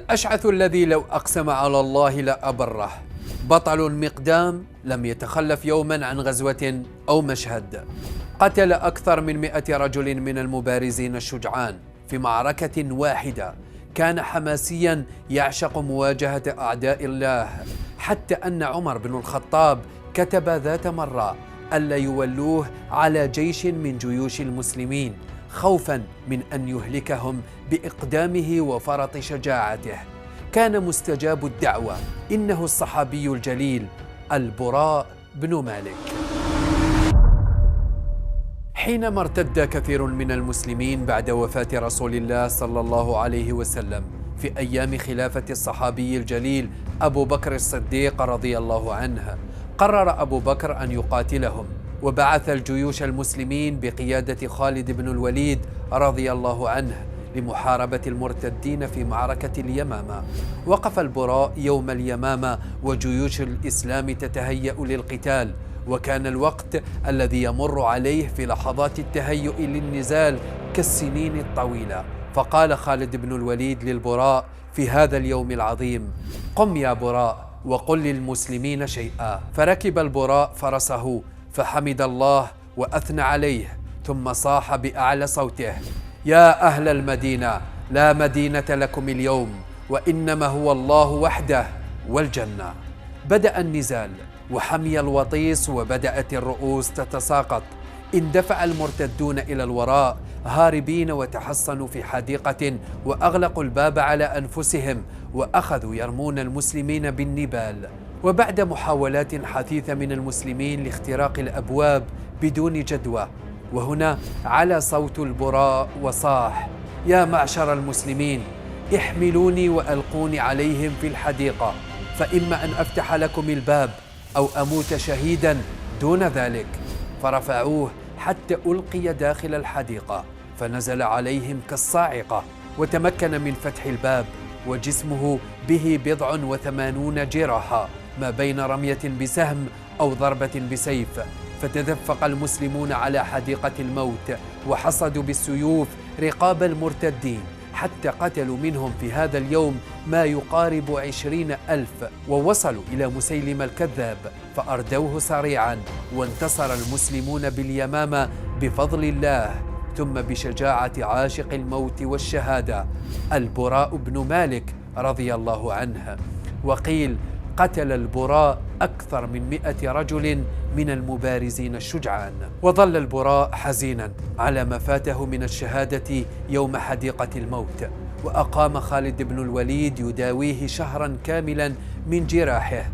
الأشعث الذي لو أقسم على الله لأبره، بطل المقدام لم يتخلف يوما عن غزوة أو مشهد. قتل أكثر من 100 رجل من المبارزين الشجعان في معركة واحدة. كان حماسيا يعشق مواجهة أعداء الله، حتى أن عمر بن الخطاب كتب ذات مرة ألا يولوه على جيش من جيوش المسلمين خوفا من أن يهلكهم بإقدامه وفرط شجاعته. كان مستجاب الدعوة، إنه الصحابي الجليل البراء بن مالك. حينما ارتد كثير من المسلمين بعد وفاة رسول الله صلى الله عليه وسلم في أيام خلافة الصحابي الجليل أبو بكر الصديق رضي الله عنه، قرر أبو بكر أن يقاتلهم، وبعث الجيوش المسلمين بقيادة خالد بن الوليد رضي الله عنه لمحاربة المرتدين في معركة اليمامة. وقف البراء يوم اليمامة وجيوش الإسلام تتهيأ للقتال، وكان الوقت الذي يمر عليه في لحظات التهيؤ للنزال كالسنين الطويلة. فقال خالد بن الوليد للبراء في هذا اليوم العظيم: قم يا براء وقل للمسلمين شيئا. فركب البراء فرسه فحمد الله وأثنى عليه، ثم صاح بأعلى صوته: يا أهل المدينة، لا مدينة لكم اليوم، وإنما هو الله وحده والجنة. بدأ النزال وحمي الوطيس، وبدأت الرؤوس تتساقط. اندفع المرتدون إلى الوراء هاربين، وتحصنوا في حديقة وأغلقوا الباب على أنفسهم، وأخذوا يرمون المسلمين بالنبال. وبعد محاولات حثيثة من المسلمين لاختراق الأبواب بدون جدوى، وهنا على صوت البراء وصاح: يا معشر المسلمين، احملوني وألقوني عليهم في الحديقة، فإما أن أفتح لكم الباب أو أموت شهيدا دون ذلك. فرفعوه حتى ألقي داخل الحديقة، فنزل عليهم كالصاعقة، وتمكن من فتح الباب، وجسمه به 87 جراحة ما بين رمية بسهم أو ضربة بسيف. فتدفق المسلمون على حديقة الموت، وحصدوا بالسيوف رقاب المرتدين، حتى قتلوا منهم في هذا اليوم ما يقارب 20,000. ووصلوا إلى مسيلم الكذاب فأردوه سريعا، وانتصر المسلمون باليمامة بفضل الله، ثم بشجاعة عاشق الموت والشهادة البراء بن مالك رضي الله عنه. وقيل قتل البراء أكثر من 100 رجل من المبارزين الشجعان. وظل البراء حزينا على ما فاته من الشهادة يوم حديقة الموت، وأقام خالد بن الوليد يداويه شهرا كاملا من جراحه،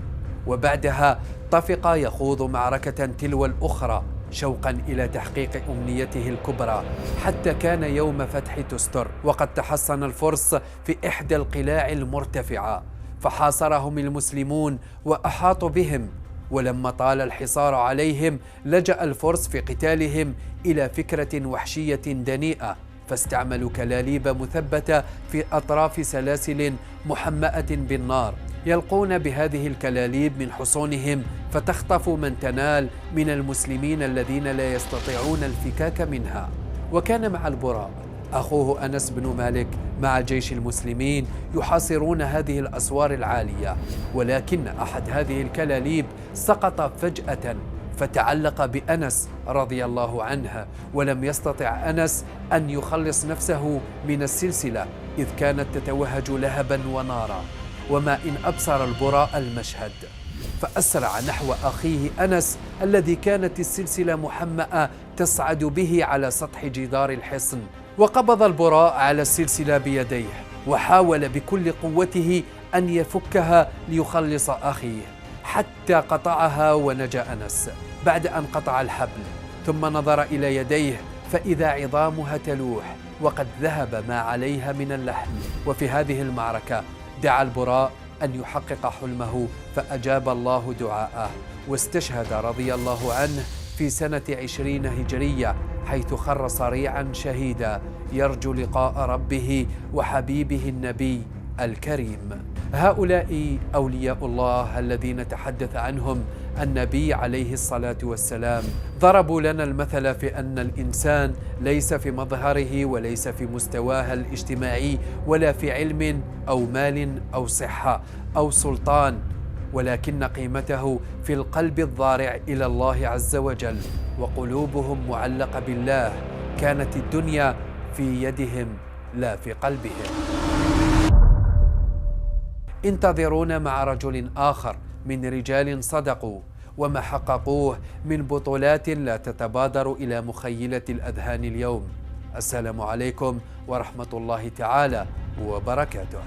وبعدها طفق يخوض معركة تلو الأخرى شوقا إلى تحقيق أمنيته الكبرى، حتى كان يوم فتح تستر وقد تحصن الفرس في إحدى القلاع المرتفعة، فحاصرهم المسلمون وأحاطوا بهم. ولما طال الحصار عليهم لجأ الفرس في قتالهم إلى فكرة وحشية دنيئة، فاستعملوا كلاليب مثبتة في أطراف سلاسل محمأة بالنار، يلقون بهذه الكلاليب من حصونهم فتخطف من تنال من المسلمين الذين لا يستطيعون الفكاك منها. وكان مع البراء أخوه أنس بن مالك مع جيش المسلمين يحاصرون هذه الأسوار العالية، ولكن أحد هذه الكلاليب سقط فجأة فتعلق بأنس رضي الله عنه، ولم يستطع أنس أن يخلص نفسه من السلسلة إذ كانت تتوهج لهبا ونارا. وما إن أبصر البراء المشهد، فأسرع نحو أخيه أنس الذي كانت السلسلة محمأة تصعد به على سطح جدار الحصن. وقبض البراء على السلسلة بيديه، وحاول بكل قوته أن يفكها ليخلص أخيه، حتى قطعها ونجا أنس بعد أن قطع الحبل. ثم نظر إلى يديه فإذا عظامها تلوح وقد ذهب ما عليها من اللحم. وفي هذه المعركة دعا البراء أن يحقق حلمه، فأجاب الله دعاءه، واستشهد رضي الله عنه في سنة 20 هجرية، حيث خر صريعا شهيدا يرجو لقاء ربه وحبيبه النبي الكريم. هؤلاء أولياء الله الذين تحدث عنهم النبي عليه الصلاة والسلام. ضربوا لنا المثل في أن الإنسان ليس في مظهره وليس في مستواه الاجتماعي ولا في علم أو مال أو صحة أو سلطان، ولكن قيمته في القلب الضارع إلى الله عز وجل، وقلوبهم معلقة بالله. كانت الدنيا في يدهم لا في قلبهم. انتظرونا مع رجل آخر من رجال صدقوا وما حققوه من بطولات لا تتبادر إلى مخيلة الأذهان اليوم. السلام عليكم ورحمة الله تعالى وبركاته.